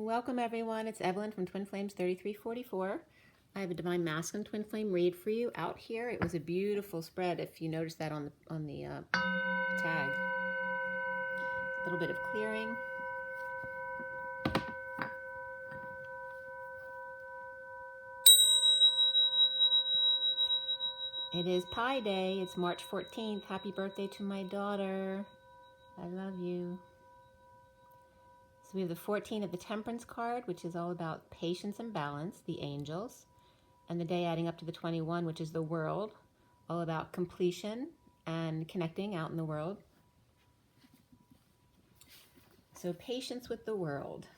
Welcome everyone, it's Evelyn from Twin Flames 3344. I have a Divine Masculine Twin Flame read for you out here. It was a beautiful spread if you noticed that on the tag. A little bit of clearing. It is Pi Day, it's March 14th. Happy birthday to my daughter. I love you. So we have the 14 of the Temperance card, which is all about patience and balance, the angels. And the day adding up to the 21, which is the world, all about completion and connecting out in the world. So patience with the world.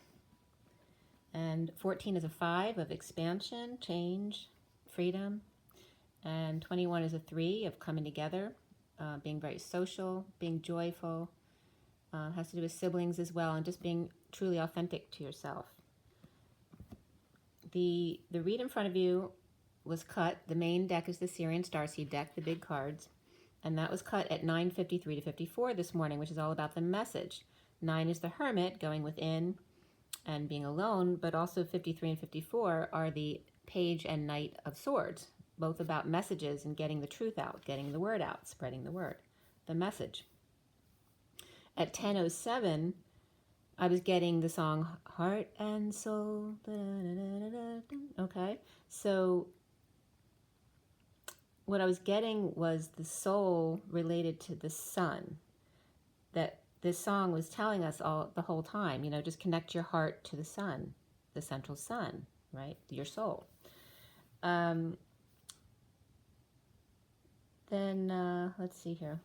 And 14 is a 5 of expansion, change, freedom. And 21 is a 3 of coming together, being very social, being joyful. Has to do with siblings as well, and just being truly authentic to yourself. The read in front of you was cut. The main deck is the SIRIAN STARSEED deck, the big cards, and that was cut at 9:53 to 54 this morning, which is all about the message. 9 is the hermit, going within and being alone, but also 53 and 54 are the page and knight of swords, both about messages and getting the truth out, getting the word out, spreading the word, the message. At 10:07, I was getting the song Heart and Soul. Okay, so what I was getting was the soul related to the sun. That this song was telling us all the whole time, you know, just connect your heart to the sun, the central sun, right? Your soul. Then let's see here.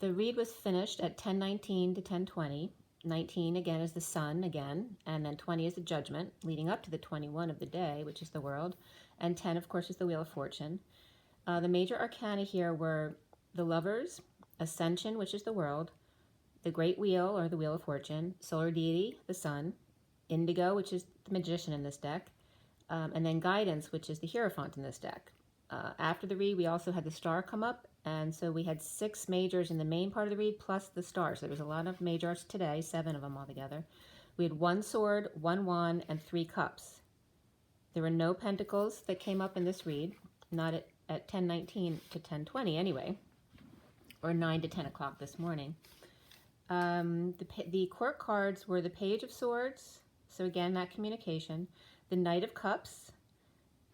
The read was finished at 10:19 to 10:20. 19 again is the sun again, and then 20 is the judgment, leading up to the 21 of the day, which is the world, and 10, of course, is the Wheel of Fortune. The major arcana here were the Lovers, Ascension, which is the world, the Great Wheel, or the Wheel of Fortune, Solar Deity, the sun, Indigo, which is the Magician in this deck, and then Guidance, which is the Hierophant in this deck. After the read, we also had the star come up, and so we had 6 majors in the main part of the read, plus the star. So there was a lot of majors today, 7 of them altogether. We had 1 sword, 1 wand, and 3 cups. There were no pentacles that came up in this read, not at 10:19 to 10:20 anyway, or 9 to 10 o'clock this morning. The court cards were the Page of Swords, so again, that communication, the Knight of Cups,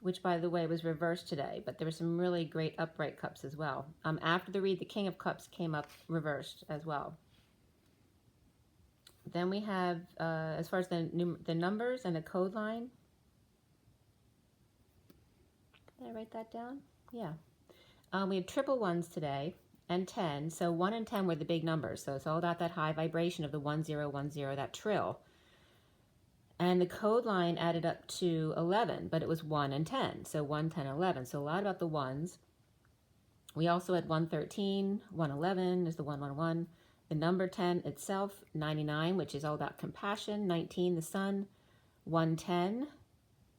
which, by the way, was reversed today, but there were some really great upright cups as well. After the read, the King of Cups came up reversed as well. Then we have, as far as the numbers and the code line. Did I write that down? Yeah. We had triple ones today, and 10. So 1 and 10 were the big numbers. So it's all about that high vibration of the 1010, that trill. And the code line added up to 11, but it was 1 and 10. So 1, 10, 11. So a lot about the ones. We also had 113, 111 is the 111. The number 10 itself, 99, which is all about compassion. 19, the sun. 110,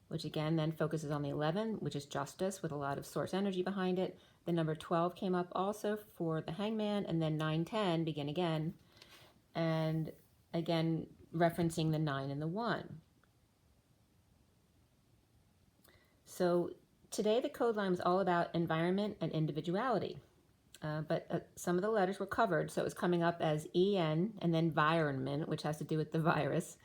which again then focuses on the 11, which is justice with a lot of source energy behind it. The number 12 came up also for the hangman, and then 910, begin again. And again, referencing the 9 and the 1. So today the code line was all about environment and individuality, but some of the letters were covered, so it was coming up as EN, and then environment, which has to do with the virus,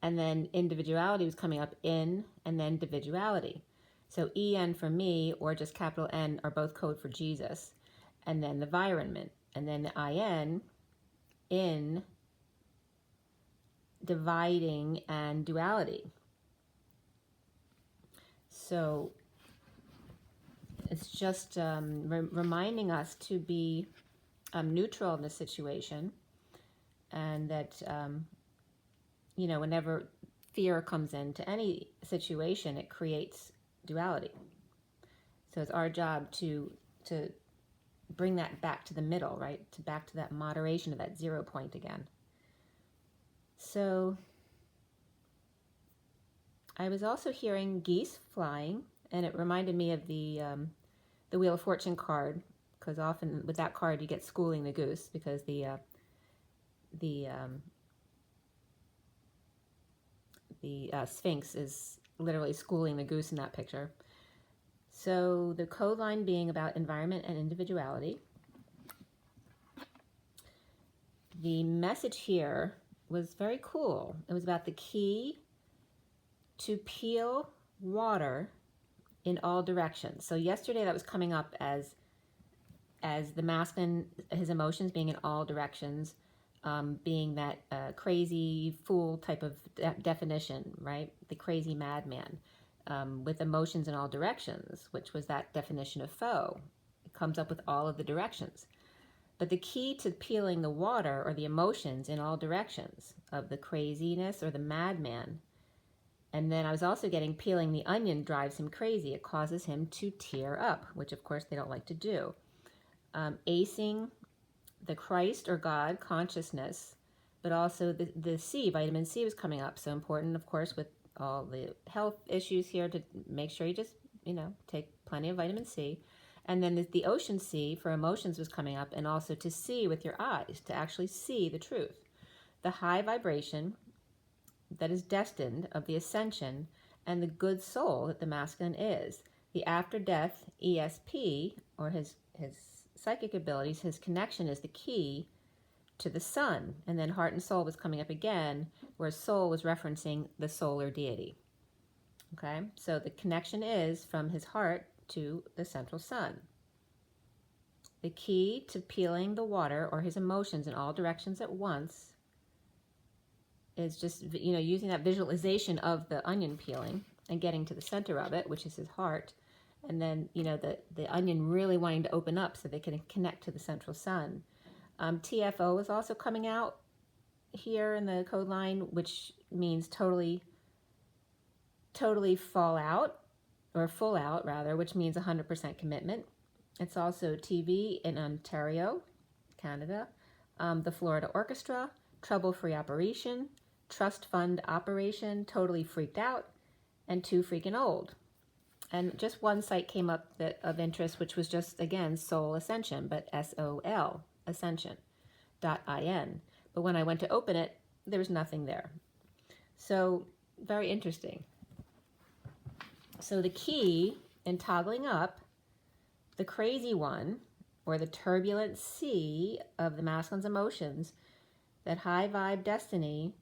and then individuality was coming up in, and then individuality. So EN for me, or just capital N, are both code for Jesus, and then the environment, and then the IN, in, dividing, and duality. So it's just reminding us to be neutral in this situation, and that you know, whenever fear comes into any situation, it creates duality. So it's our job to bring that back to the middle, right? Back to that moderation, of that 0 point again. So I was also hearing geese flying, and it reminded me of the Wheel of Fortune card, because often with that card you get schooling the goose, because the Sphinx is literally schooling the goose in that picture. So the code line being about environment and individuality. The message here was very cool. It was about the key to peel water in all directions. So yesterday that was coming up as the masculine, his emotions being in all directions, being that crazy fool type of definition, right? The crazy madman, with emotions in all directions, which was that definition of foe. It comes up with all of the directions. But the key to peeling the water, or the emotions in all directions of the craziness or the madman. And then I was also getting peeling the onion drives him crazy. It causes him to tear up, which of course they don't like to do. Acing the Christ or God consciousness, but also the C, vitamin C was coming up. So important, of course, with all the health issues here, to make sure you just, take plenty of vitamin C. And then the ocean sea for emotions was coming up, and also to see with your eyes, to actually see the truth. The high vibration that is destined of the ascension and the good soul that the masculine is. The after death ESP, or his psychic abilities, his connection is the key to the sun. And then heart and soul was coming up again, where soul was referencing the solar deity. Okay, so the connection is from his heart to the central sun. The key to peeling the water, or his emotions in all directions at once, is just, using that visualization of the onion peeling and getting to the center of it, which is his heart. And then, the onion really wanting to open up so they can connect to the central sun. TFO is also coming out here in the code line, which means totally fall out, or full out rather, which means 100% commitment. It's also TV in Ontario, Canada, the Florida Orchestra, trouble-free operation, trust fund operation, totally freaked out, and too freaking old. And just one site came up of interest, which was just, again, Soul Ascension, but SOL, Ascension.in. But when I went to open it, there was nothing there. So, very interesting. So the key in toggling up the crazy one, or the turbulent sea of the masculine's emotions, that high vibe destiny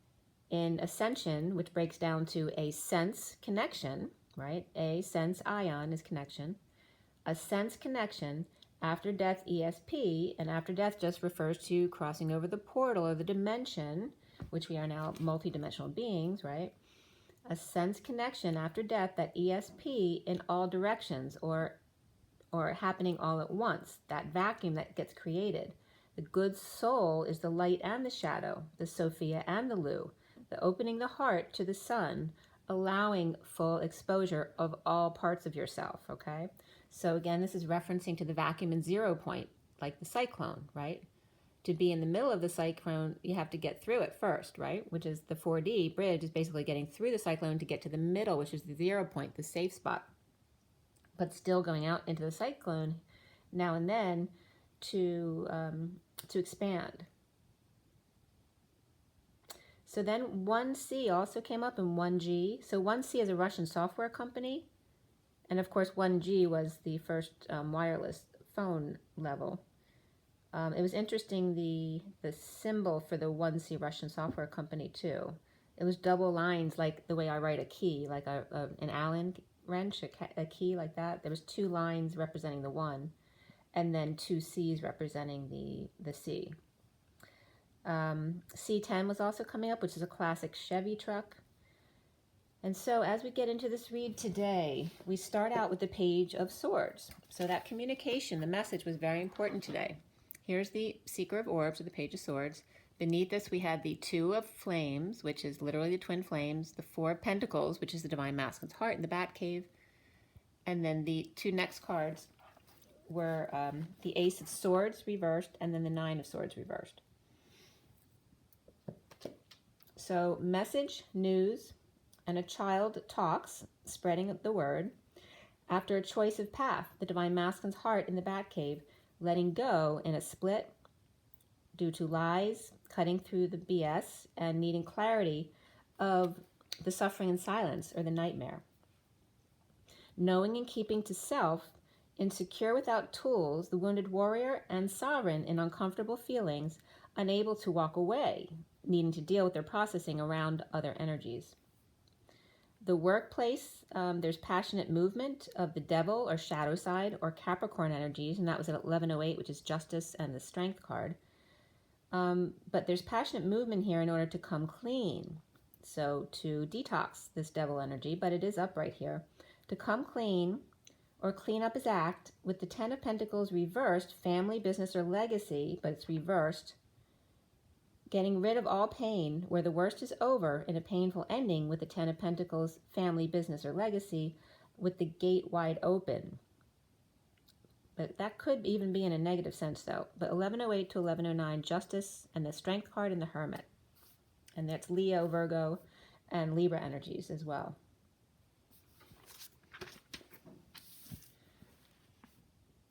in ascension, which breaks down to a sense connection, right? A sense ion is connection. A sense connection, after death ESP, and after death just refers to crossing over the portal or the dimension, which we are now multidimensional beings, right? A sense connection after death, that ESP in all directions, or happening all at once, that vacuum that gets created. The good soul is the light and the shadow, the Sophia and the Lu, the opening the heart to the sun, allowing full exposure of all parts of yourself, okay? So again, this is referencing to the vacuum and 0 point, like the cyclone, right? To be in the middle of the cyclone, you have to get through it first, right? Which is the 4D bridge is basically getting through the cyclone to get to the middle, which is the 0 point, the safe spot. But still going out into the cyclone now and then to expand. So then 1C also came up, in 1G. So 1C is a Russian software company. And of course 1G was the first wireless phone level. It was interesting, the symbol for the 1C Russian software company too. It was double lines, like the way I write a key, like an Allen wrench, a key like that. There was 2 lines representing the 1, and then 2 C's representing the C. C10 was also coming up, which is a classic Chevy truck. And so as we get into this read today, we start out with the Page of Swords. So that communication, the message, was very important today. Here's the Seeker of Orbs, or the Page of Swords. Beneath this we had the 2 of Flames, which is literally the twin flames, the 4 of Pentacles, which is the Divine Masculine's heart in the Bat Cave, and then the 2 next cards were the Ace of Swords reversed, and then the 9 of Swords reversed. So message, news, and a child talks, spreading the word. After a choice of path, the Divine Masculine's heart in the Bat Cave, letting go in a split due to lies, cutting through the BS, and needing clarity of the suffering in silence or the nightmare. Knowing and keeping to self, insecure without tools, the wounded warrior and sovereign in uncomfortable feelings, unable to walk away, needing to deal with their processing around other energies. The workplace, there's passionate movement of the devil or shadow side or Capricorn energies, and that was at 1108, which is justice and the strength card. But there's passionate movement here in order to come clean. So to detox this devil energy, but it is upright here. To come clean or clean up his act with the Ten of Pentacles reversed, family, business, or legacy, but it's reversed. Getting rid of all pain, where the worst is over in a painful ending with the Ten of Pentacles, family, business, or legacy, with the gate wide open. But that could even be in a negative sense, though. But 1108 to 1109, justice and the strength card and the hermit. And that's Leo, Virgo, and Libra energies as well.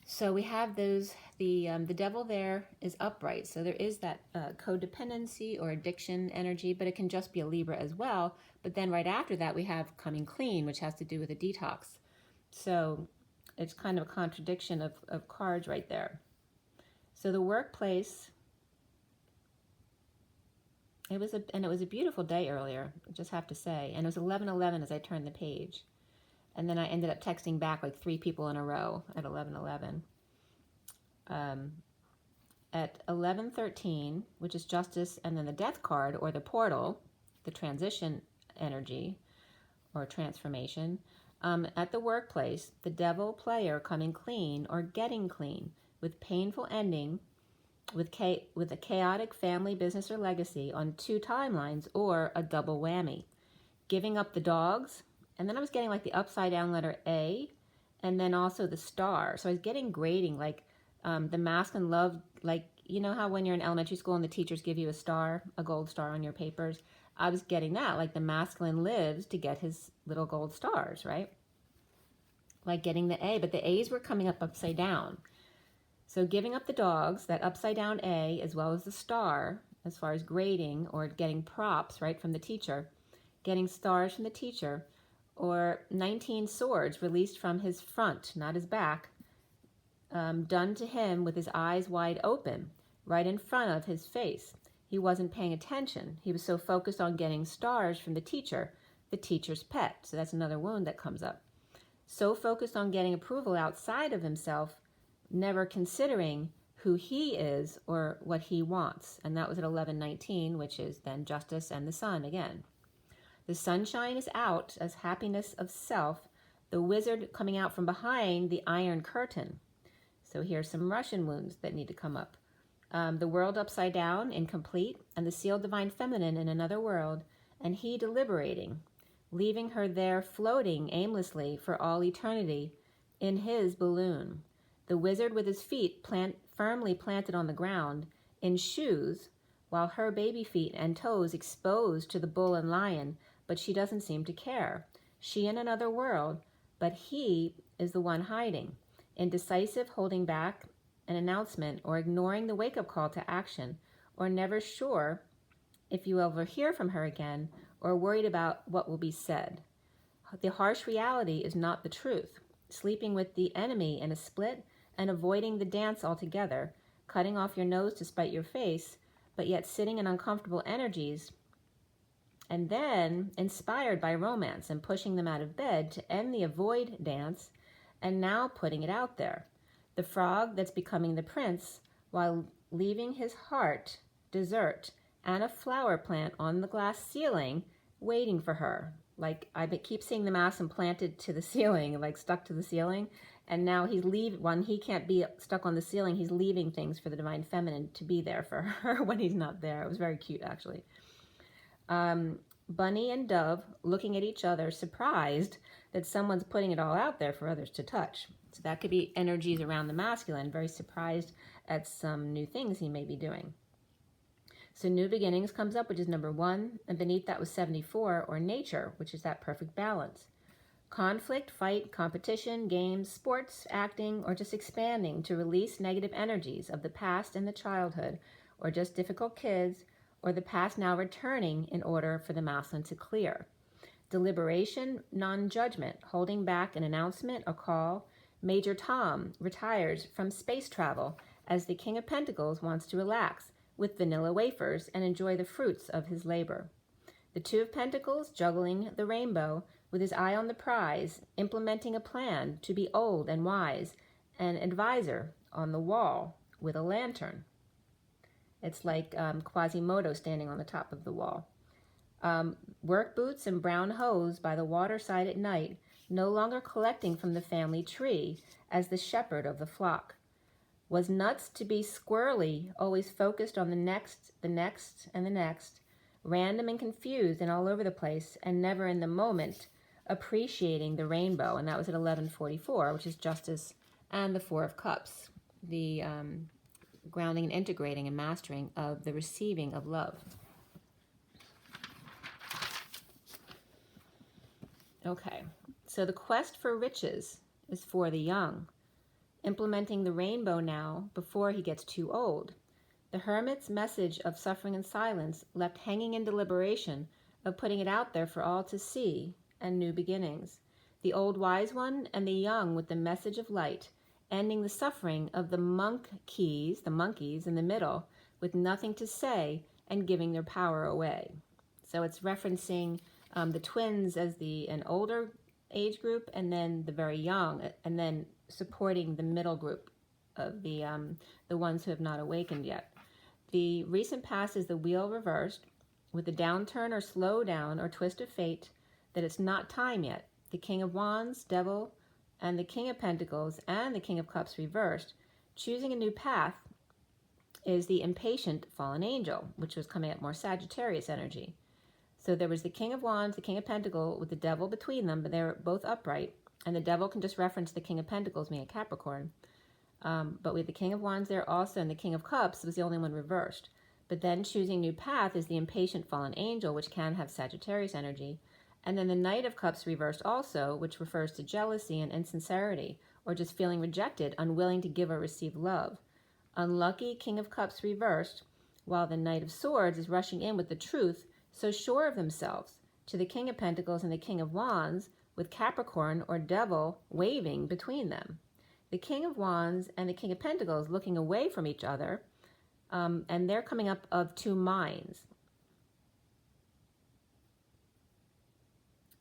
So we have those, the devil there is upright. So there is that codependency or addiction energy, but it can just be a Libra as well. But then right after that, we have coming clean, which has to do with a detox. So it's kind of a contradiction of cards right there. So the workplace, it was a beautiful day earlier, I just have to say. And it was 11:11 as I turned the page. And then I ended up texting back like 3 people in a row at 11:11. At 11:13, which is justice, and then the death card or the portal, the transition energy or transformation. At the workplace, the devil player coming clean or getting clean with painful ending, with a chaotic family, business, or legacy on 2 timelines, or a double whammy. Giving up the dogs. And then I was getting like the upside down letter A, and then also the star. So I was getting grading, like the masculine love, like, you know how when you're in elementary school and the teachers give you a star, a gold star on your papers? I was getting that, like the masculine lives to get his little gold stars, right? Like getting the A, but the A's were coming up upside down. So giving up the dogs, that upside down A, as well as the star, as far as grading or getting props, right, from the teacher, getting stars from the teacher, or 19 swords released from his front, not his back, done to him with his eyes wide open, right in front of his face. He wasn't paying attention. He was so focused on getting stars from the teacher's pet. So that's another wound that comes up. So focused on getting approval outside of himself, never considering who he is or what he wants. And that was at 11:19, which is then justice and the sun again. The sunshine is out as happiness of self, the wizard coming out from behind the iron curtain. So here's some Russian wounds that need to come up. The world upside down, incomplete, and the sealed divine feminine in another world, and he deliberating, leaving her there floating aimlessly for all eternity in his balloon. The wizard with his feet firmly planted on the ground, in shoes, while her baby feet and toes exposed to the bull and lion, but she doesn't seem to care. She in another world, but he is the one hiding, indecisive, holding back an announcement or ignoring the wake-up call to action, or never sure if you ever hear from her again, or worried about what will be said. The harsh reality is not the truth. Sleeping with the enemy in a split and avoiding the dance altogether, cutting off your nose to spite your face, but yet sitting in uncomfortable energies, and then inspired by romance and pushing them out of bed to end the avoid dance, and now putting it out there. The frog that's becoming the prince while leaving his heart dessert and a flower plant on the glass ceiling waiting for her. Like, I keep seeing the mask implanted to the ceiling, like stuck to the ceiling, and now he's when he can't be stuck on the ceiling, he's leaving things for the divine feminine to be there for her when he's not there. It was very cute, actually. Bunny and dove looking at each other, surprised that someone's putting it all out there for others to touch. So that could be energies around the masculine, very surprised at some new things he may be doing. So new beginnings comes up, which is number 1, and beneath that was 74, or nature, which is that perfect balance. Conflict, fight, competition, games, sports, acting, or just expanding to release negative energies of the past and the childhood, or just difficult kids, or the past now returning in order for the masculine to clear. Deliberation, non-judgment, holding back an announcement or call. Major Tom retires from space travel as the King of Pentacles wants to relax with vanilla wafers and enjoy the fruits of his labor. The Two of Pentacles juggling the rainbow with his eye on the prize, implementing a plan to be old and wise, an advisor on the wall with a lantern. It's like Quasimodo standing on the top of the wall. Work boots and brown hose by the waterside at night, no longer collecting from the family tree as the shepherd of the flock. Was nuts to be squirrely, always focused on the next, and the next, random and confused and all over the place, and never in the moment appreciating the rainbow. And that was at 1144, which is justice and the Four of Cups, the grounding and integrating and mastering of the receiving of love. Okay, so the quest for riches is for the young, implementing the rainbow now before he gets too old. The hermit's message of suffering and silence left hanging in deliberation of putting it out there for all to see and new beginnings. The old wise one and the young with the message of light, ending the suffering of the monkeys in the middle with nothing to say and giving their power away. So it's referencing the twins as an older age group, and then the very young, and then supporting the middle group of the ones who have not awakened yet. The recent past is the wheel reversed with a downturn or slow down or twist of fate that it's not time yet. The King of Wands, Devil, and the King of Pentacles and the King of Cups reversed. Choosing a new path is the impatient fallen angel, which was coming up more Sagittarius energy. So there was the King of Wands, the King of Pentacles with the Devil between them, but they're both upright. And the Devil can just reference the King of Pentacles, being a Capricorn. But with the King of Wands there also, and the King of Cups was the only one reversed. But then choosing new path is the impatient fallen angel, which can have Sagittarius energy. And then the Knight of Cups reversed also, which refers to jealousy and insincerity, or just feeling rejected, unwilling to give or receive love. Unlucky King of Cups reversed, while the Knight of Swords is rushing in with the truth, so sure of themselves, to the King of Pentacles and the King of Wands, with Capricorn or Devil waving between them. The King of Wands and the King of Pentacles looking away from each other, and they're coming up of two minds.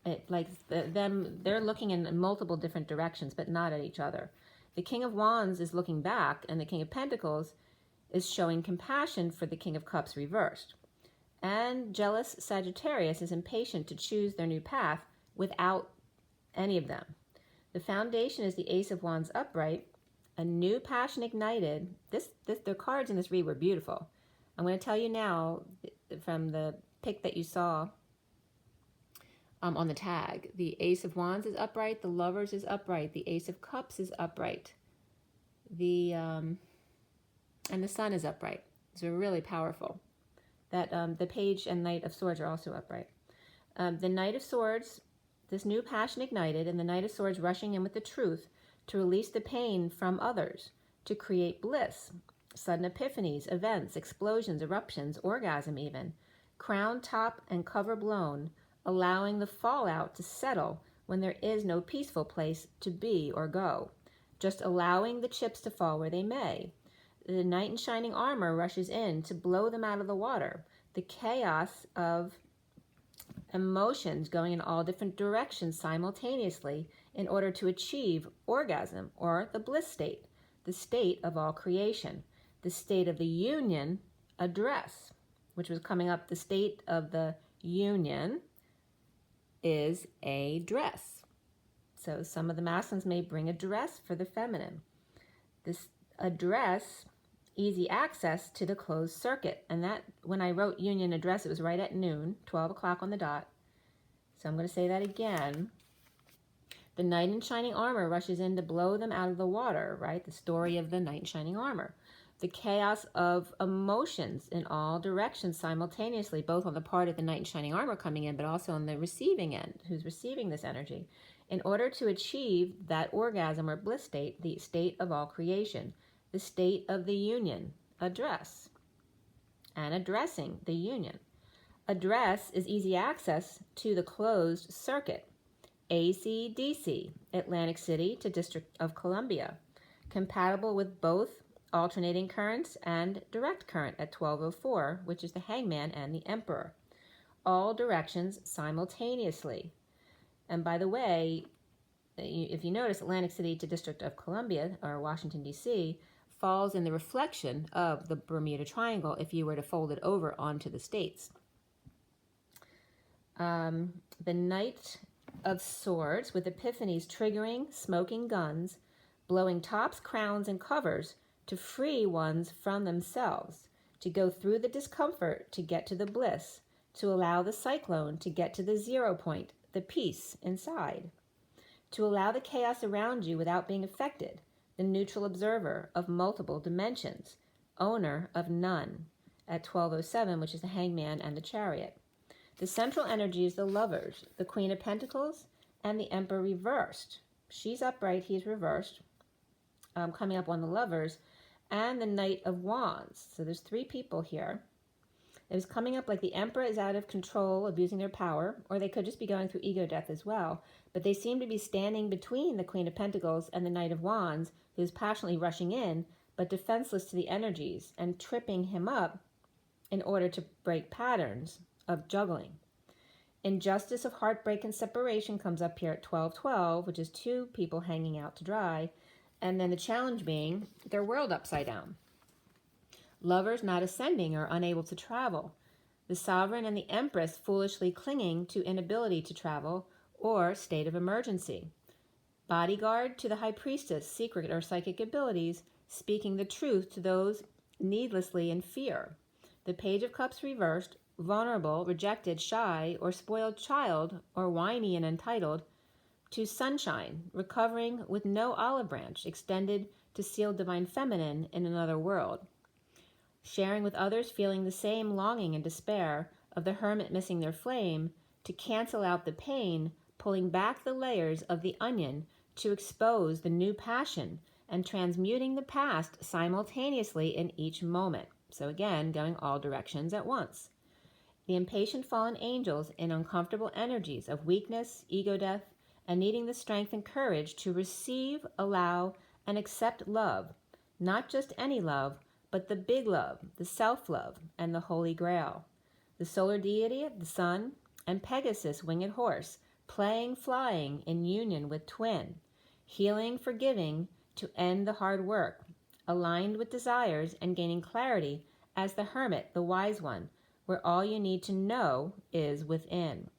They're looking in multiple different directions, but not at each other. The King of Wands is looking back, and the King of Pentacles is showing compassion for the King of Cups reversed. And jealous Sagittarius is impatient to choose their new path without any of them. The foundation is the Ace of Wands upright, a new passion ignited. The cards in this read were beautiful. I'm going to tell you now from the pic that you saw on the tag. The Ace of Wands is upright, the Lovers is upright, the Ace of Cups is upright, and the Sun is upright. So really powerful. That the Page and Knight of Swords are also upright. The Knight of Swords, this new passion ignited, and the Knight of Swords rushing in with the truth to release the pain from others, to create bliss, sudden epiphanies, events, explosions, eruptions, orgasm even, crown, top, and cover blown, allowing the fallout to settle when there is no peaceful place to be or go, just allowing the chips to fall where they may. The knight in shining armor rushes in to blow them out of the water. The chaos of emotions going in all different directions simultaneously in order to achieve orgasm, or the bliss state, the state of all creation, the state of the union address, which was coming up. The state of the union is a dress. So some of the masculines may bring a dress for the feminine. This address, easy access to the closed circuit. And that, when I wrote union address, it was right at noon, 12 o'clock on the dot. So I'm going to say that again. The knight in shining armor rushes in to blow them out of the water, right? The story of the knight in shining armor. The chaos of emotions in all directions simultaneously, both on the part of the knight in shining armor coming in, but also on the receiving end, who's receiving this energy, in order to achieve that orgasm or bliss state, the state of all creation, the state of the union address. and addressing the union. Address is easy access to the closed circuit. AC/DC, Atlantic City to District of Columbia, compatible with both alternating currents and direct current at 1204, which is the Hangman and the Emperor. All directions simultaneously. And by the way, if you notice, Atlantic City to District of Columbia, or Washington, D.C., falls in the reflection of the Bermuda Triangle if you were to fold it over onto the states. The Knight of Swords with Epiphanies triggering smoking guns, blowing tops, crowns, and covers to free ones from themselves, to go through the discomfort to get to the bliss, to allow the cyclone to get to the 0 point, the peace inside, to allow the chaos around you without being affected, the neutral observer of multiple dimensions, owner of none, at 1207, which is the Hangman and the Chariot. The central energy is the Lovers, the Queen of Pentacles, and the Emperor reversed. She's upright, he's reversed, coming up on the Lovers, and the Knight of Wands. So there's 3 people here. It was coming up like the Emperor is out of control, abusing their power, or they could just be going through ego death as well. But they seem to be standing between the Queen of Pentacles and the Knight of Wands, who's passionately rushing in, but defenseless to the energies and tripping him up in order to break patterns of juggling. Injustice of heartbreak and separation comes up here at 1212, which is 2 people hanging out to dry. And then the challenge being their world upside down. Lovers not ascending or unable to travel. The Sovereign and the Empress foolishly clinging to inability to travel or state of emergency. Bodyguard to the High Priestess, secret or psychic abilities, speaking the truth to those needlessly in fear. The Page of Cups reversed, vulnerable, rejected, shy, or spoiled child, or whiny and entitled, to sunshine, recovering with no olive branch, extended to seal divine feminine in another world. Sharing with others, feeling the same longing and despair of the hermit missing their flame, to cancel out the pain, pulling back the layers of the onion to expose the new passion, and transmuting the past simultaneously in each moment. So again, going all directions at once. The impatient fallen angels in uncomfortable energies of weakness, ego death, and needing the strength and courage to receive, allow, and accept love. Not just any love, but the big love, the self-love, and the Holy Grail. The solar deity, the sun, and Pegasus, winged horse, playing, flying in union with twin. Healing, forgiving, to end the hard work. Aligned with desires and gaining clarity as the hermit, the wise one, where all you need to know is within.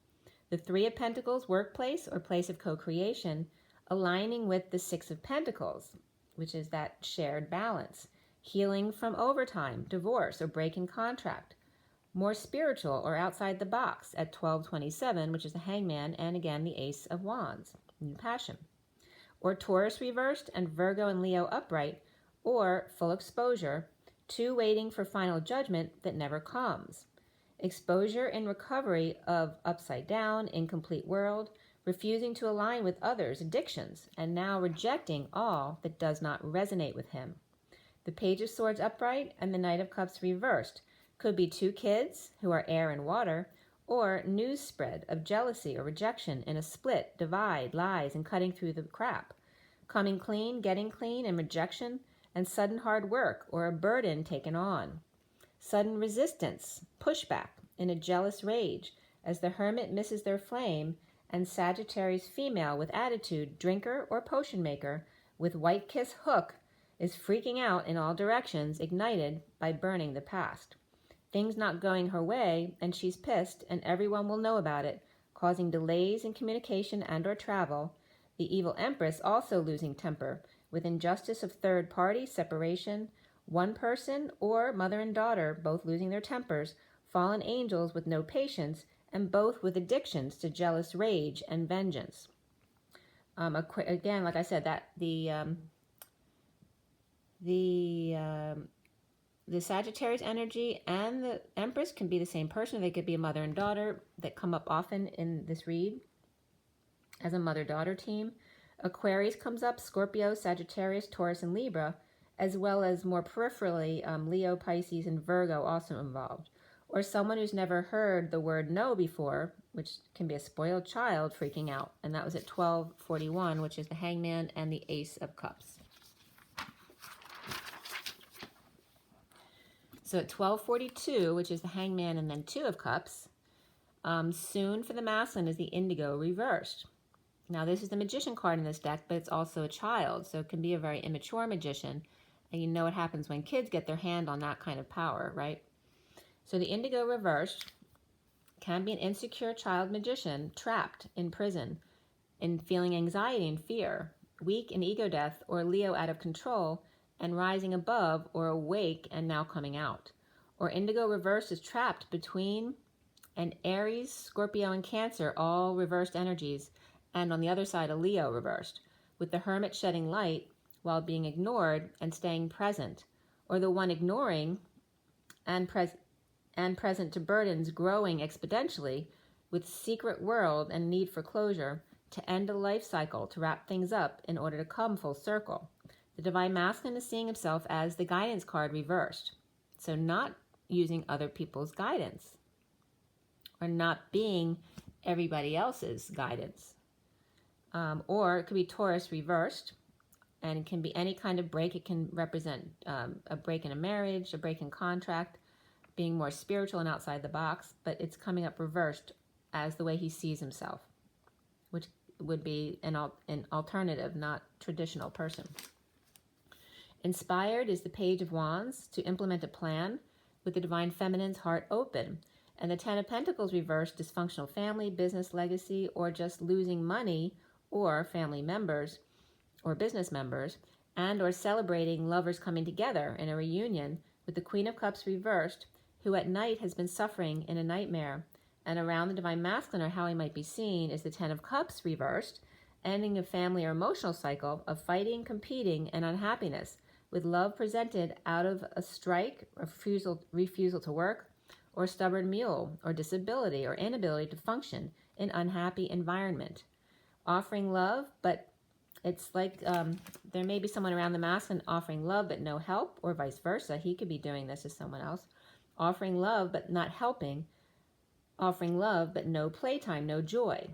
The 3 of Pentacles, workplace or place of co-creation, aligning with the 6 of Pentacles, which is that shared balance. Healing from overtime, divorce, or break in contract. More spiritual or outside the box at 1227, which is the Hangman, and again the Ace of Wands, new passion. Or Taurus reversed and Virgo and Leo upright, or full exposure, 2 waiting for final judgment that never comes. Exposure in recovery of upside down, incomplete world, refusing to align with others' addictions, and now rejecting all that does not resonate with him. The Page of Swords upright and the Knight of Cups reversed. Could be 2 kids who are air and water, or news spread of jealousy or rejection in a split, divide, lies, and cutting through the crap. Coming clean, getting clean, and rejection, and sudden hard work or a burden taken on. Sudden resistance, pushback, in a jealous rage, as the hermit misses their flame, and Sagittarius female with attitude, drinker or potion maker, with white kiss hook, is freaking out in all directions, ignited by burning the past. Things not going her way, and she's pissed, and everyone will know about it, causing delays in communication and or travel. The evil Empress also losing temper, with injustice of third party, separation, one person or mother and daughter both losing their tempers, fallen angels with no patience, and both with addictions to jealous rage and vengeance. Again, like I said, that the Sagittarius energy and the Empress can be the same person. They could be a mother and daughter that come up often in this read as a mother-daughter team. Aquarius comes up, Scorpio, Sagittarius, Taurus, and Libra, as well as more peripherally, Leo, Pisces, and Virgo also involved. Or someone who's never heard the word no before, which can be a spoiled child freaking out. And that was at 1241, which is the Hangman and the Ace of Cups. So at 1242, which is the Hangman and then Two of Cups, soon for the masculine is the Indigo reversed. Now this is the Magician card in this deck, but it's also a child, so it can be a very immature magician. And you know what happens when kids get their hand on that kind of power, right? So the Indigo reversed can be an insecure child magician trapped in prison, in feeling anxiety and fear, weak in ego death, or Leo out of control, and rising above or awake and now coming out. Or Indigo reversed is trapped between an Aries, Scorpio, and Cancer, all reversed energies, and on the other side a Leo reversed, with the Hermit shedding light while being ignored and staying present, or the one ignoring and present to burdens growing exponentially with secret world and need for closure to end a life cycle, to wrap things up in order to come full circle. The Divine Masculine is seeing himself as the Guidance card reversed. So not using other people's guidance or not being everybody else's guidance. Or it could be Taurus reversed, and it can be any kind of break. It can represent a break in a marriage, a break in contract, being more spiritual and outside the box, but it's coming up reversed as the way he sees himself, which would be an alternative, not traditional person. Inspired is the Page of Wands to implement a plan with the Divine Feminine's heart open. And the Ten of Pentacles reversed, dysfunctional family, business legacy, or just losing money or family members or business members, and or celebrating lovers coming together in a reunion with the Queen of Cups reversed, who at night has been suffering in a nightmare. And around the Divine Masculine, or how he might be seen, is the Ten of Cups reversed, ending a family or emotional cycle of fighting, competing, and unhappiness, with love presented out of a strike, a refusal to work, or stubborn mule, or disability, or inability to function in unhappy environment. Offering love, but it's like there may be someone around the masculine offering love but no help, or vice versa. He could be doing this as someone else. Offering love but not helping. Offering love but no playtime, no joy.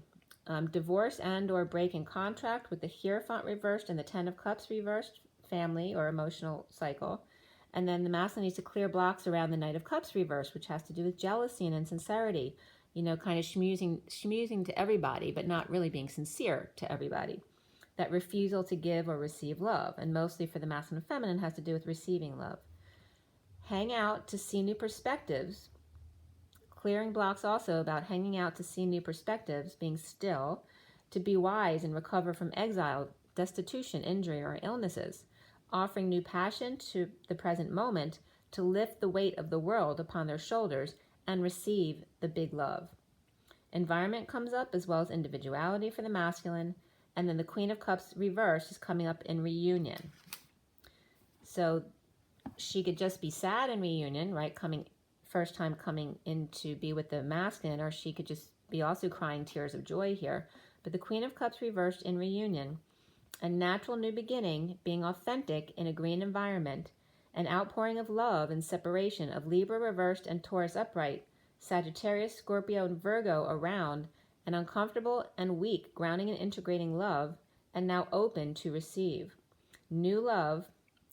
Divorce and or break in contract with the Hierophant reversed and the Ten of Cups reversed, family or emotional cycle. And then the masculine needs to clear blocks around the Knight of Cups reversed, which has to do with jealousy and insincerity. You know, kind of schmoozing to everybody, but not really being sincere to everybody. That refusal to give or receive love, and mostly for the masculine and feminine has to do with receiving love. Hang out to see new perspectives. Clearing blocks also about hanging out to see new perspectives, being still, to be wise and recover from exile, destitution, injury, or illnesses. Offering new passion to the present moment to lift the weight of the world upon their shoulders and receive the big love. Environment comes up as well as individuality for the masculine, and then the Queen of Cups reversed is coming up in reunion. So she could just be sad in reunion, right? First time coming in to be with the masculine, or she could just be also crying tears of joy here. But the Queen of Cups reversed in reunion, a natural new beginning, being authentic in a green environment, an outpouring of love and separation of Libra reversed and Taurus upright, Sagittarius, Scorpio, and Virgo around, and uncomfortable and weak, grounding and integrating love, and now open to receive. New love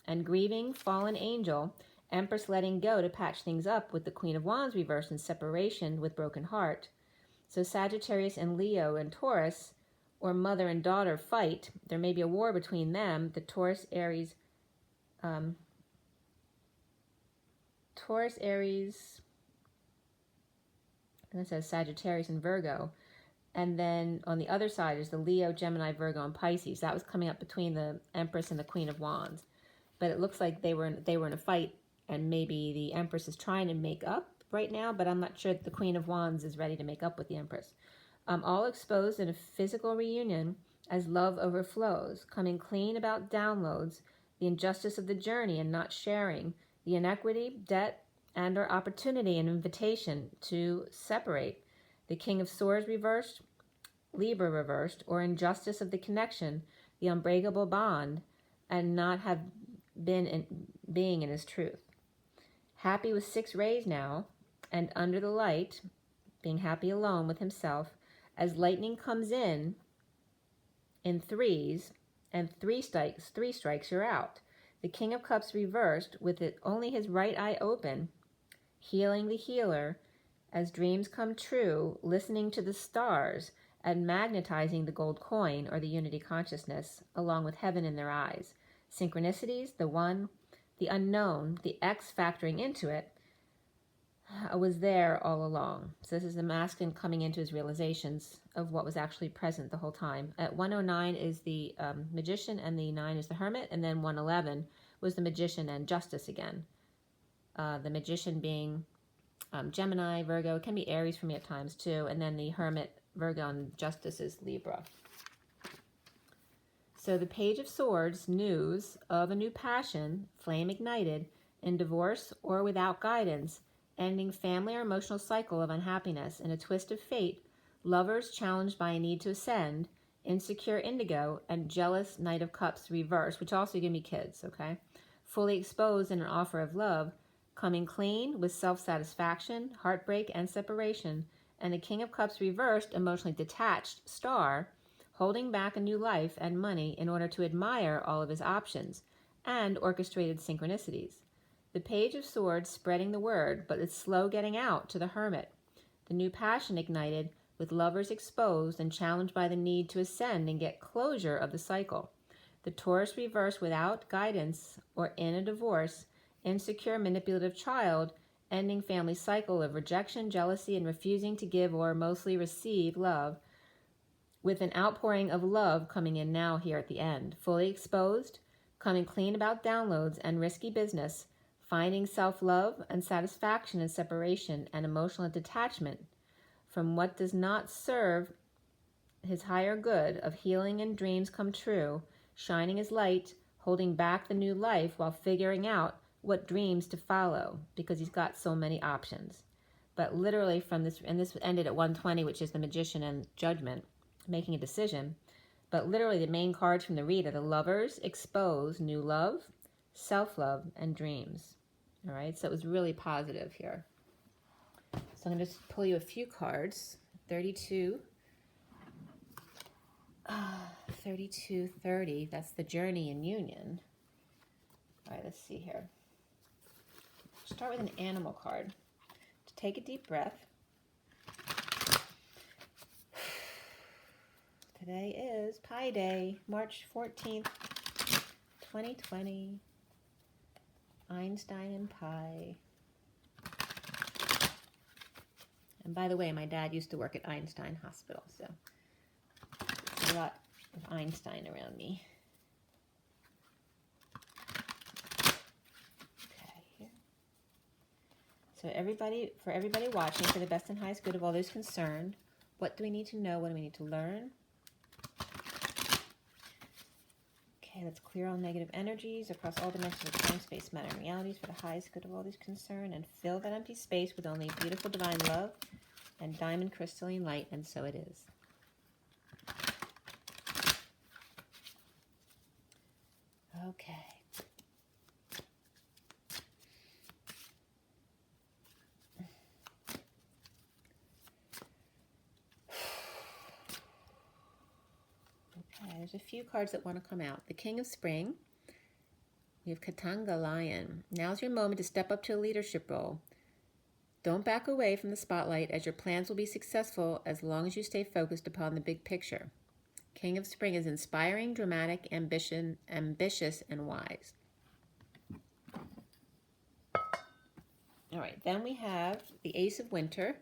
and grieving fallen angel, Empress letting go to patch things up with the Queen of Wands reversed in separation with broken heart. So Sagittarius and Leo and Taurus, or mother and daughter fight. There may be a war between them. The Taurus, Aries, and it says Sagittarius and Virgo. And then on the other side is the Leo, Gemini, Virgo, and Pisces. That was coming up between the Empress and the Queen of Wands. But it looks like they were in a fight, and maybe the Empress is trying to make up right now, but I'm not sure that the Queen of Wands is ready to make up with the Empress. All exposed in a physical reunion as love overflows, coming clean about downloads, the injustice of the journey and not sharing, the inequity, debt, and or opportunity and invitation to separate, the King of Swords reversed, Libra reversed, or injustice of the connection, the unbreakable bond, and not have being in his truth. Happy with 6 rays now, and under the light, being happy alone with himself, as lightning comes in threes, and three strikes, you're out. The King of Cups reversed, with only his right eye open, healing the healer, as dreams come true, listening to the stars, and magnetizing the gold coin, or the unity consciousness, along with heaven in their eyes. Synchronicities, the one, the unknown, the X factoring into it, was there all along. So this is the masculine coming into his realizations of what was actually present the whole time. At 109 is the magician, and the 9 is the hermit, and then 111 was the magician and justice again. The magician being Gemini, Virgo, it can be Aries for me at times too, and then the hermit, Virgo, and justice is Libra. So the Page of Swords, news of a new passion, flame ignited, in divorce or without guidance, ending family or emotional cycle of unhappiness. In a twist of fate, lovers challenged by a need to ascend, insecure indigo, and jealous Knight of Cups reverse, which also give me kids, okay? Fully exposed in an offer of love, coming clean with self-satisfaction, heartbreak, and separation. And the King of Cups reversed, emotionally detached star, holding back a new life and money in order to admire all of his options and orchestrated synchronicities. The Page of Swords spreading the word, but it's slow getting out to the hermit. The new passion ignited, with lovers exposed and challenged by the need to ascend and get closure of the cycle. The Taurus reversed without guidance or in a divorce, insecure manipulative child, ending family cycle of rejection, jealousy, and refusing to give or mostly receive love, with an outpouring of love coming in now here at the end. Fully exposed, coming clean about downloads and risky business, finding self-love and satisfaction in separation and emotional detachment from what does not serve his higher good of healing and dreams come true, shining his light, holding back the new life while figuring out what dreams to follow, because he's got so many options. But literally from this, and this ended at 120, which is the magician and judgment, making a decision. But literally the main cards from the read are the lovers, expose, new love, self-love, and dreams. All right, so it was really positive here. So I'm going to just pull you a few cards. 32, 30, that's the journey in union. All right, let's see here. Start with an animal card. Take a deep breath. Today is Pi Day, March 14th, 2020. Einstein and Pi. And by the way, my dad used to work at Einstein Hospital, so there's a lot of Einstein around me. Okay, here. So for everybody watching, for the best and highest good of all those concerned, what do we need to know? What do we need to learn? Okay, let's clear all negative energies across all dimensions of time, space, matter, and realities for the highest good of all those concerned, and fill that empty space with only beautiful divine love and diamond crystalline light, and so it is. Okay. There's a few cards that want to come out. The King of Spring. We have Katanga Lion. Now's your moment to step up to a leadership role. Don't back away from the spotlight, as your plans will be successful as long as you stay focused upon the big picture. King of Spring is inspiring, dramatic, ambitious, and wise. All right, then we have the Ace of Winter.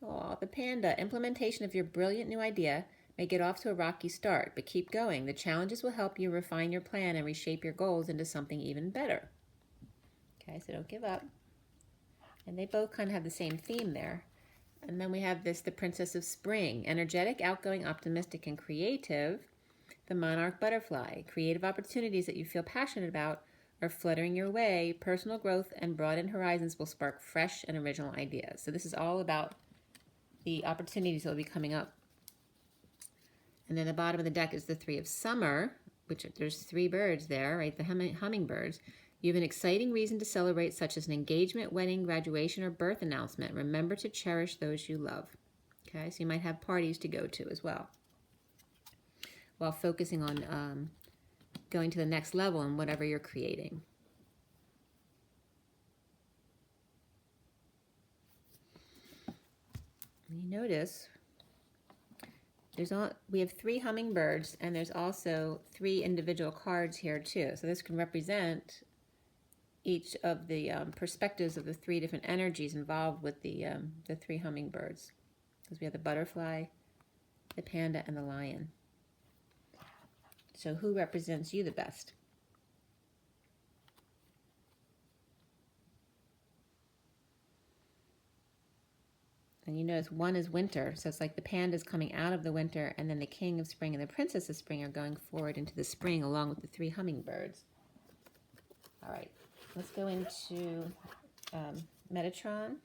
Oh, the Panda. Implementation of your brilliant new idea may get off to a rocky start, but keep going. The challenges will help you refine your plan and reshape your goals into something even better. Okay, so don't give up. And they both kind of have the same theme there. And then we have this, the Princess of Spring. Energetic, outgoing, optimistic, and creative. The Monarch Butterfly. Creative opportunities that you feel passionate about are fluttering your way. Personal growth and broadened horizons will spark fresh and original ideas. So this is all about the opportunities that will be coming up. And then the bottom of the deck is the Three of Summer, which there's 3 birds there, right? The hummingbirds. You have an exciting reason to celebrate, such as an engagement, wedding, graduation, or birth announcement. Remember to cherish those you love. Okay, so you might have parties to go to as well, while focusing on going to the next level in whatever you're creating. You notice we have 3 hummingbirds, and there's also 3 individual cards here too. So this can represent each of the perspectives of the 3 different energies involved with the 3 hummingbirds. Because we have the butterfly, the panda, and the lion. So who represents you the best? And you notice 1 is winter, so it's like the panda is coming out of the winter, and then the king of spring and the princess of spring are going forward into the spring along with the 3 hummingbirds. All right, let's go into Metatron.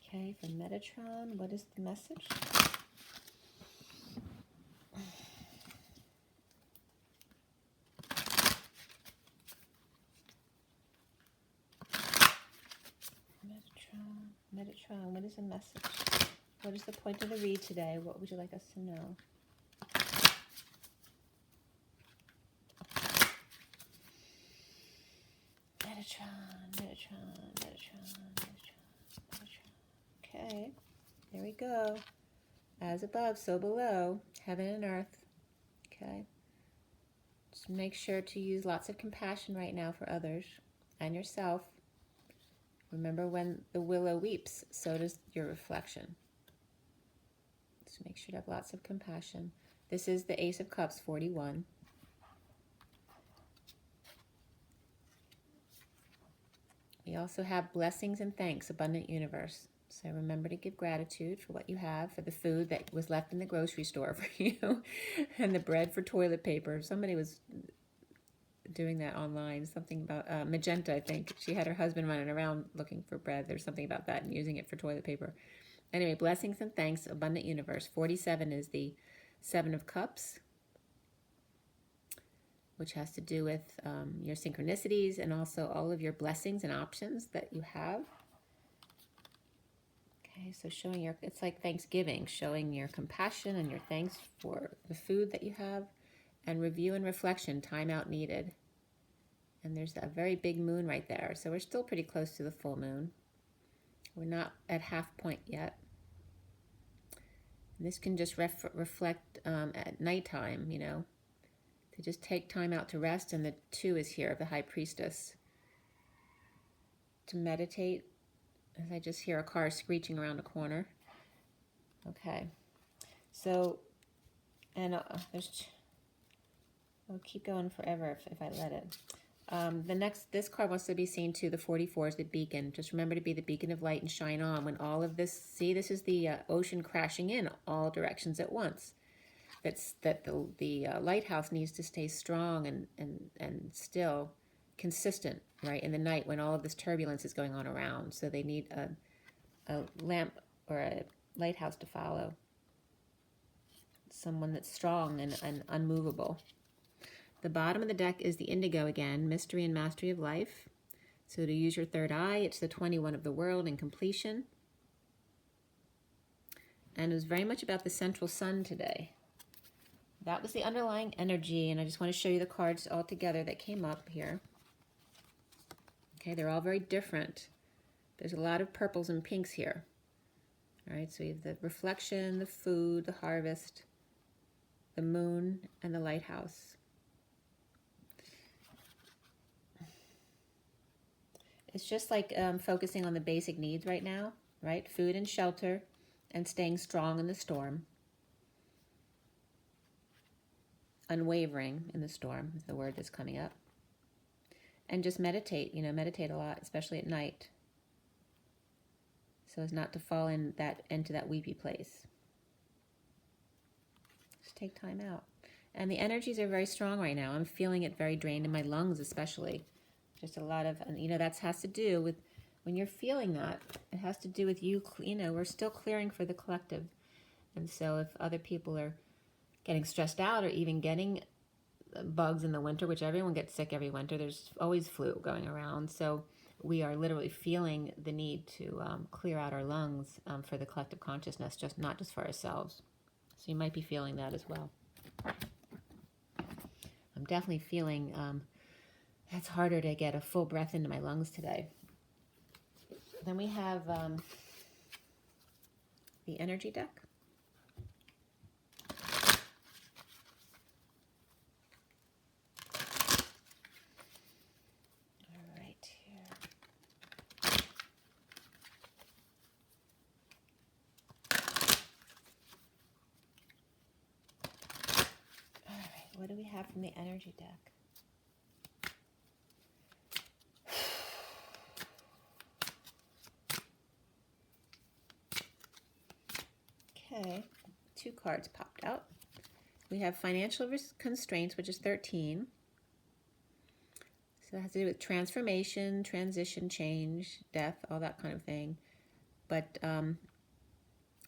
Okay, for Metatron, what is the message? Metatron, what is the message? What is the point of the read today? What would you like us to know? Metatron. Okay, there we go. As above, so below, heaven and earth. Okay. Just make sure to use lots of compassion right now for others and yourself. Remember, when the willow weeps, so does your reflection. So make sure to have lots of compassion. This is the Ace of Cups, 41. We also have blessings and thanks, abundant universe. So remember to give gratitude for what you have, for the food that was left in the grocery store for you, and the bread for toilet paper. Somebody was doing that online, something about Magenta, I think. She had her husband running around looking for bread. There's something about that and using it for toilet paper. Anyway, blessings and thanks, abundant universe. 47 is the 7 of Cups, which has to do with your synchronicities and also all of your blessings and options that you have. Okay, so showing your, it's like Thanksgiving, showing your compassion and your thanks for the food that you have. And review and reflection, time out needed. And there's a very big moon right there. So we're still pretty close to the full moon. We're not at half point yet. And this can just reflect at nighttime, you know, to just take time out to rest. And the 2 is here of the High Priestess. To meditate, as I just hear a car screeching around a corner. Okay. So, and I'll keep going forever if I let it. This card wants to be seen too. The 44 is the beacon. Just remember to be the beacon of light and shine on when all of this, see, this is the ocean crashing in all directions at once. That the lighthouse needs to stay strong and still consistent, right, in the night when all of this turbulence is going on around. So they need a lamp or a lighthouse to follow. Someone that's strong and unmovable. The bottom of the deck is the indigo again, mystery and mastery of life. So to use your third eye, it's the 21 of the world and completion. And it was very much about the central sun today. That was the underlying energy, and I just want to show you the cards all together that came up here. Okay, they're all very different. There's a lot of purples and pinks here. All right, so we have the reflection, the food, the harvest, the moon, and the lighthouse. It's just like focusing on the basic needs right now, right? Food and shelter, and staying strong in the storm. Unwavering in the storm is the word that's coming up. And just meditate, you know, meditate a lot, especially at night, so as not to fall into that weepy place. Just take time out. And the energies are very strong right now. I'm feeling it very drained in my lungs especially. Just a lot of, you know, that has to do with, when you're feeling that, it has to do with you, you know, we're still clearing for the collective. And so if other people are getting stressed out or even getting bugs in the winter, which everyone gets sick every winter. There's always flu going around. So we are literally feeling the need to clear out our lungs for the collective consciousness, not just for ourselves. So you might be feeling that as well. I'm definitely feeling it's harder to get a full breath into my lungs today. Then we have the energy deck. All right, here. All right, what do we have from the energy deck? Okay, 2 cards popped out. We have financial constraints, which is 13. So it has to do with transformation, transition, change, death, all that kind of thing. But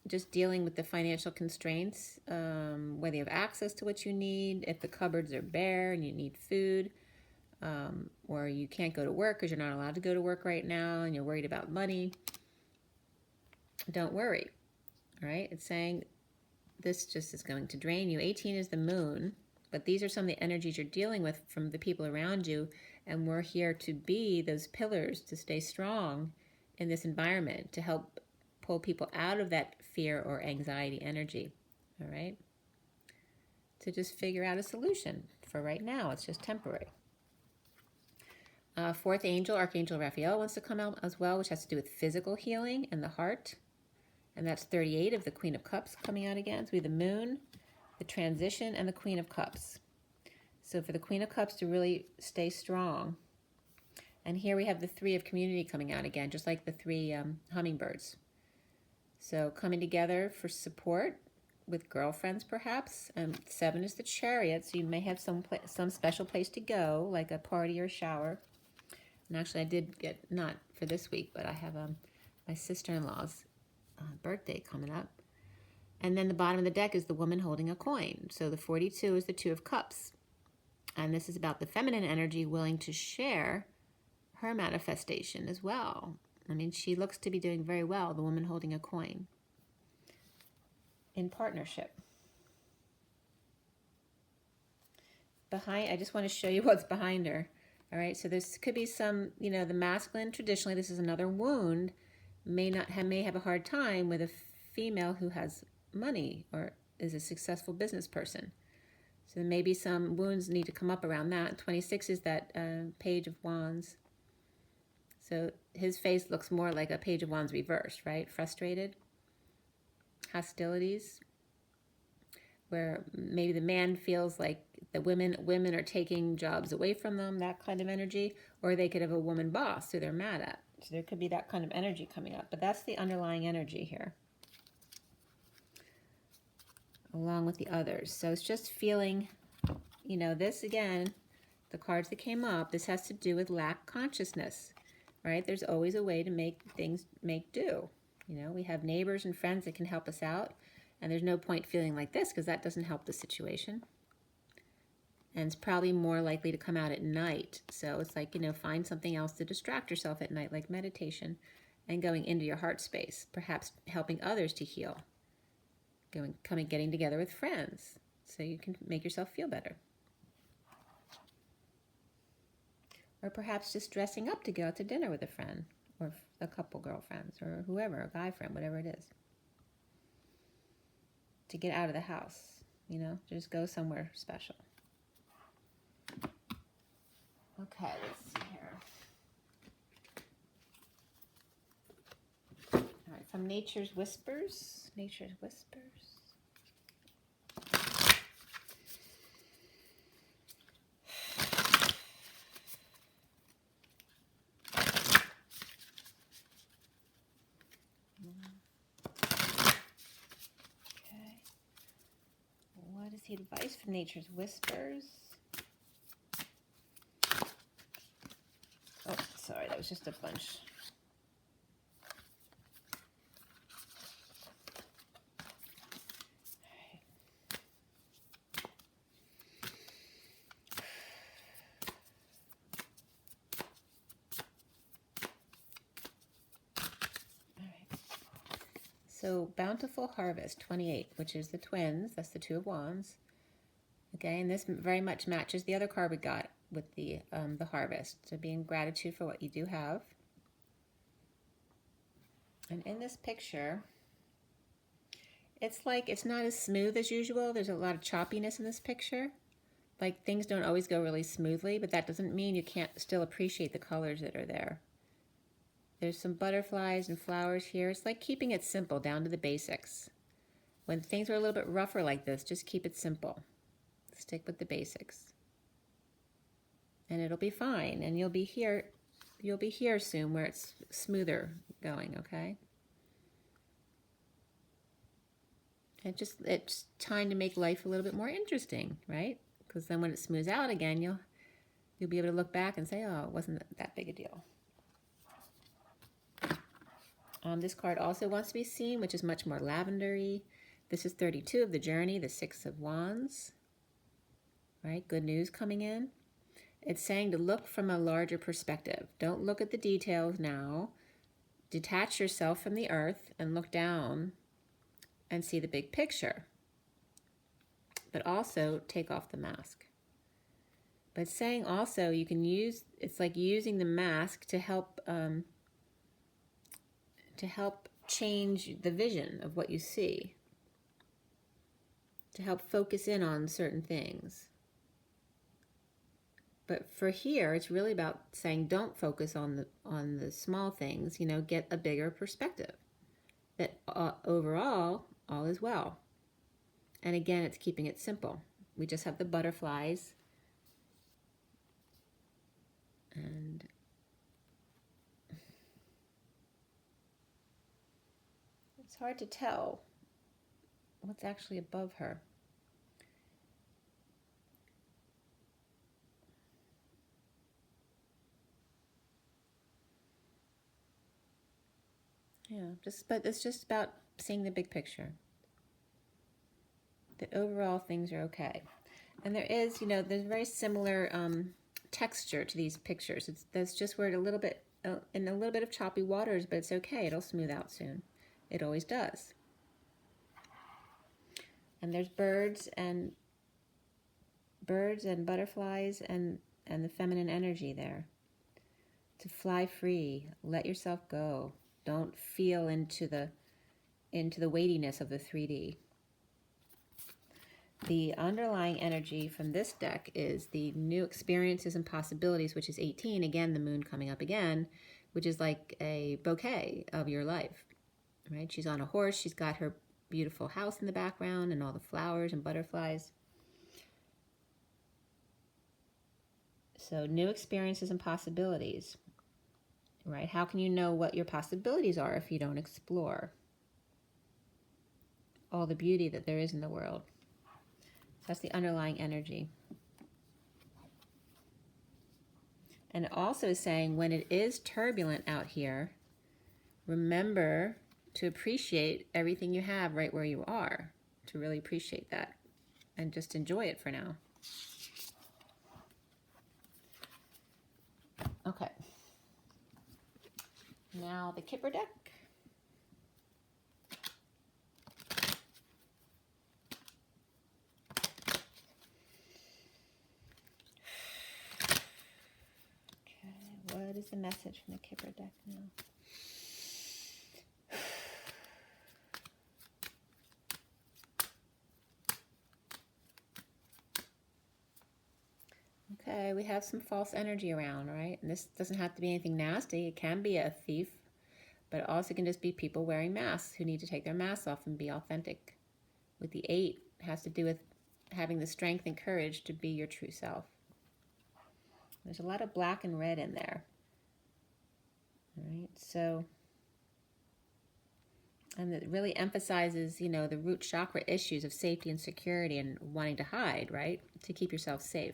just dealing with the financial constraints, whether you have access to what you need, if the cupboards are bare and you need food, or you can't go to work because you're not allowed to go to work right now and you're worried about money, don't worry. All right, it's saying this just is going to drain you. 18 is the moon, but these are some of the energies you're dealing with from the people around you, and we're here to be those pillars to stay strong in this environment, to help pull people out of that fear or anxiety energy, all right? To just figure out a solution. For right now, it's just temporary. 4th angel, Archangel Raphael, wants to come out as well, which has to do with physical healing and the heart. And that's 38 of the Queen of Cups coming out again. So we have the moon, the transition, and the Queen of Cups. So for the Queen of Cups to really stay strong. And here we have the 3 of community coming out again, just like the 3 hummingbirds. So coming together for support with girlfriends, perhaps. 7 is the Chariot, so you may have some special place to go, like a party or a shower. And actually, I did get, not for this week, but I have my sister-in-law's birthday coming up. And then the bottom of the deck is the woman holding a coin. So the 42 is the 2 of Cups. And this is about the feminine energy willing to share her manifestation as well. I mean, she looks to be doing very well, the woman holding a coin, in partnership. Behind, I just want to show you what's behind her. All right, so this could be some, you know, the masculine, traditionally, this is another wound, may have a hard time with a female who has money or is a successful business person. So maybe some wounds need to come up around that. 26 is that Page of Wands. So his face looks more like a Page of Wands reversed, right? Frustrated, hostilities, where maybe the man feels like the women are taking jobs away from them, that kind of energy, or they could have a woman boss who they're mad at. So there could be that kind of energy coming up, but that's the underlying energy here, along with the others. So it's just feeling, you know, this again, the cards that came up, this has to do with lack consciousness, right? There's always a way to make things make do. You know, we have neighbors and friends that can help us out, and there's no point feeling like this because that doesn't help the situation. And it's probably more likely to come out at night. So it's like, you know, find something else to distract yourself at night, like meditation and going into your heart space, perhaps helping others to heal, getting together with friends so you can make yourself feel better. Or perhaps just dressing up to go out to dinner with a friend or a couple girlfriends or whoever, a guy friend, whatever it is. To get out of the house, you know, just go somewhere special. Okay, let's see here. All right, from Nature's Whispers. Nature's Whispers. Okay. What is the advice from Nature's Whispers? Oh, sorry, that was just a bunch. So bountiful harvest, 28, which is the twins. That's the Two of Wands. Okay, and this very much matches the other card we got with the harvest. So being gratitude for what you do have. And in this picture, it's like it's not as smooth as usual. There's a lot of choppiness in this picture. Like things don't always go really smoothly, but that doesn't mean you can't still appreciate the colors that are there. There's some butterflies and flowers here. It's like keeping it simple, down to the basics. When things are a little bit rougher like this, just keep it simple. Stick with the basics. And it'll be fine, and you'll be here soon where it's smoother going, okay? It's time to make life a little bit more interesting, right? Because then when it smooths out again, you'll be able to look back and say, oh, it wasn't that big a deal. This card also wants to be seen, which is much more lavendery. This is 32 of the journey, the Six of Wands. Right? Good news coming in. It's saying to look from a larger perspective. Don't look at the details now. Detach yourself from the earth and look down and see the big picture. But also take off the mask. But it's saying also you can use, it's like using the mask to help change the vision of what you see. To help focus in on certain things. But for here, it's really about saying don't focus on the small things, you know, get a bigger perspective. That overall, all is well. And again, it's keeping it simple. We just have the butterflies. And it's hard to tell what's actually above her. Yeah, but it's just about seeing the big picture. That overall things are okay. And there is, you know, there's very similar texture to these pictures. That's just where it's a little bit in a little bit of choppy waters, but it's okay. It'll smooth out soon. It always does. And there's birds and butterflies and the feminine energy there. To fly free, let yourself go. Don't feel into the weightiness of the 3D. The underlying energy from this deck is the new experiences and possibilities, which is 18. Again, the moon coming up again, which is like a bouquet of your life, right? She's on a horse. She's got her beautiful house in the background and all the flowers and butterflies. So new experiences and possibilities, right? How can you know what your possibilities are if you don't explore all the beauty that there is in the world? That's the underlying energy. And it also is saying when it is turbulent out here, remember to appreciate everything you have right where you are, to really appreciate that and just enjoy it for now. Okay. Now the Kipper deck. What is the message from the Kipper deck now? Okay, we have some false energy around, right? And this doesn't have to be anything nasty. It can be a thief, but it also can just be people wearing masks who need to take their masks off and be authentic. With the 8, it has to do with having the strength and courage to be your true self. There's a lot of black and red in there. All right, so, and it really emphasizes, you know, the root chakra issues of safety and security and wanting to hide, right? To keep yourself safe.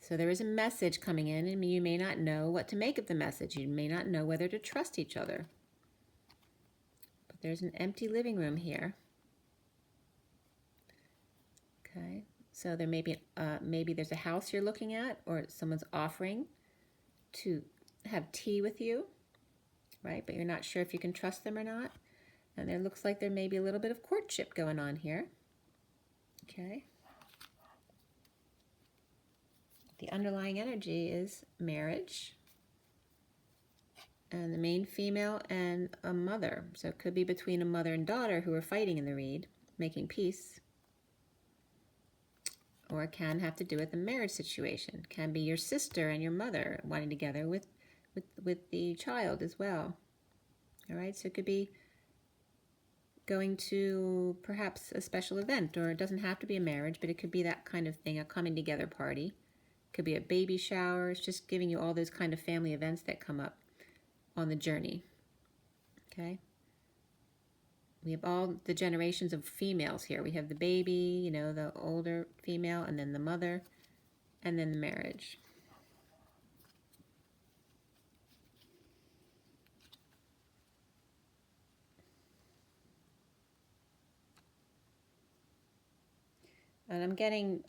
So there is a message coming in, and you may not know what to make of the message. You may not know whether to trust each other. But there's an empty living room here. Okay. So there may be, maybe there's a house you're looking at, or someone's offering to have tea with you, right? But you're not sure if you can trust them or not. And it looks like there may be a little bit of courtship going on here. Okay. The underlying energy is marriage. And the main female and a mother. So it could be between a mother and daughter who are fighting in the read, making peace. Or it can have to do with the marriage situation. It can be your sister and your mother wanting together with the child as well. All right, so it could be going to perhaps a special event, or it doesn't have to be a marriage, but it could be that kind of thing, a coming together party. It could be a baby shower. It's just giving you all those kind of family events that come up on the journey. Okay. We have all the generations of females here. We have the baby, you know, the older female, and then the mother, and then the marriage. And I'm getting,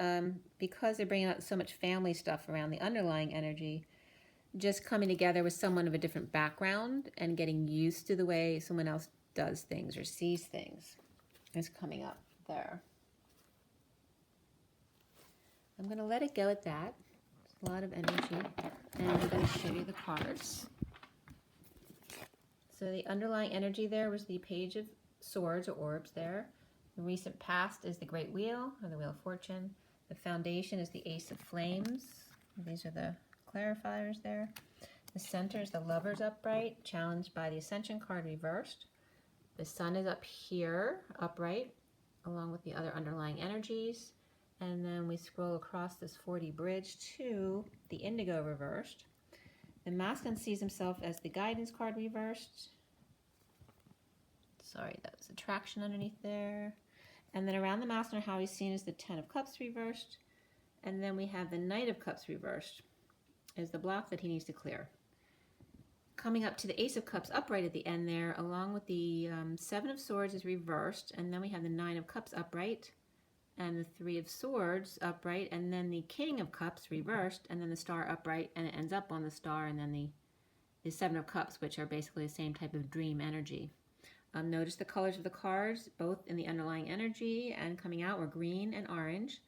because they're bringing out so much family stuff around the underlying energy, just coming together with someone of a different background and getting used to the way someone else does things or sees things is coming up there. I'm going to let it go at that. It's a lot of energy. And I'm going to show you the cards. So the underlying energy there was the Page of Swords or orbs there. The recent past is the Great Wheel, or the Wheel of Fortune. The foundation is the Ace of Flames. These are the clarifiers there. The center is the Lover's upright, challenged by the Ascension card reversed. The Sun is up here, upright, along with the other underlying energies. And then we scroll across this 4D bridge to the Indigo reversed. The Masculine sees himself as the Guidance card reversed. Sorry, that was Attraction underneath there. And then around the Masculine, how he's seen is the Ten of Cups reversed. And then we have the Knight of Cups reversed as the block that he needs to clear. Coming up to the Ace of Cups upright at the end there, along with the Seven of Swords is reversed. And then we have the Nine of Cups upright and the Three of Swords upright. And then the King of Cups reversed, and then the Star upright, and it ends up on the Star, and then the Seven of Cups, which are basically the same type of dream energy. Notice the colors of the cards, both in the underlying energy and coming out, were green and orange.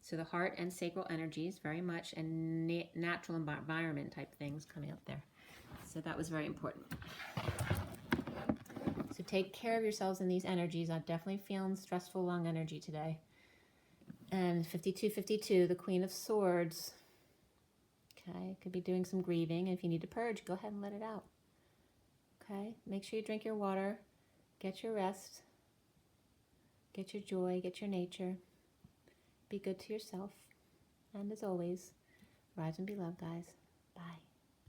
So the heart and sacral energies, very much, and natural environment type things coming up there. So that was very important. So take care of yourselves in these energies. I'm definitely feeling stressful, long energy today. And 5252, the Queen of Swords. Okay, could be doing some grieving. And if you need to purge, go ahead and let it out. Okay, make sure you drink your water. Get your rest, get your joy, get your nature. Be good to yourself. And as always, rise and be loved, guys. Bye.